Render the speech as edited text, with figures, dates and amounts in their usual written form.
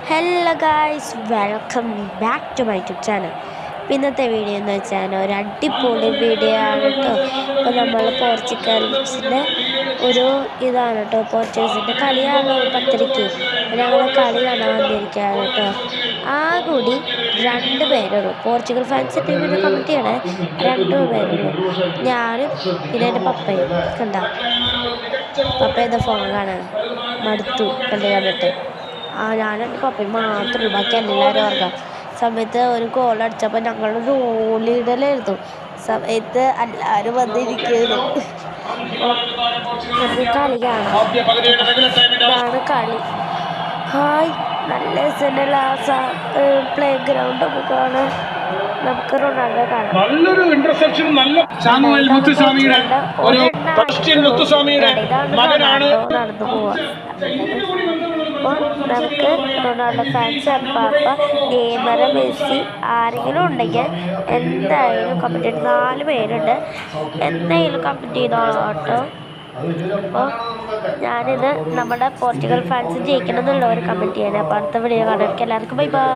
Hello guys, welcome back to my YouTube channel. ഇന്നത്തെ video എന്ന് വെച്ചാൽ ഒരു അടിപൊളി വീഡിയോ ആണ് കേട്ടോ. ഇപ്പോൾ നമ്മൾ പോർച്ചുഗൽസിൻ്റെ ഒരു ഇതാണ് കേട്ടോ. പോർച്ചുഗൽസിൻ്റെ കളിയാണല്ലോ 10:30. ഞങ്ങൾ കളി കാണാൻ വന്നിരിക്കുകയാണ് കേട്ടോ. ആ കൂടി 2 പേരുള്ളൂ. പോർച്ചുഗൽ ഫാൻസ് ടീമിൻ്റെ കമ്മിറ്റിയാണ് 2 പേരുള്ളൂ. ഞാനും പിന്നെ എൻ്റെ പപ്പയും. കണ്ട പപ്പ എന്താ ഫോൺ കാണാൻ മടുത്തു കണ്ടിട്ട്. ഞാനും എൻ്റെ പപ്പയും മാത്രമേ ഉള്ളൂ, ബാക്കി എല്ലാവരും ഉറങ്ങാം. സമയത്ത് ഒരു ഗോൾ അടിച്ചപ്പോൾ ഞങ്ങളുടെ റോളിടലായിരുന്നു. സമയത്ത് എല്ലാവരും വന്നിരിക്കുന്നു. നമുക്ക് കളി കാണാം. ഇതാണ് കളി. ഹായ്, നല്ല രസമുള്ള പ്ലേ ഗ്രൗണ്ട് ഒക്കെ കാണാൻ. നമുക്ക് റൊണാൾഡോ കാണാം. നല്ലൊരു ഇന്റർസെപ്ഷൻ, നല്ല സാമുവൽ മുത്തുസ്വാമിയുടെ ഒരു ക്രിസ്ത്യൻ മുത്തുസ്വാമിയുടെ മകനാണ്. നടന്നു പോവാ. അപ്പോൾ നമുക്ക് Ronaldo fans, Mbappé, Neymar, Messi ആരെങ്കിലും ഉണ്ടെങ്കിൽ എന്തായാലും കമൻറ്റ് ചെയ്ത്. 4 പേരുണ്ട്, എന്തായാലും കമൻറ്റ് ചെയ്തോട്ടോ. അപ്പോൾ ഞാനിത് നമ്മുടെ പോർച്ചുഗൽ ഫാൻസ് ജയിക്കണം എന്നുള്ള ഒരു കമൻറ്റ് ചെയ്യണം. അപ്പോൾ അടുത്ത വീഡിയോ കാണാൻ എല്ലാവർക്കും ബൈ ബൈ.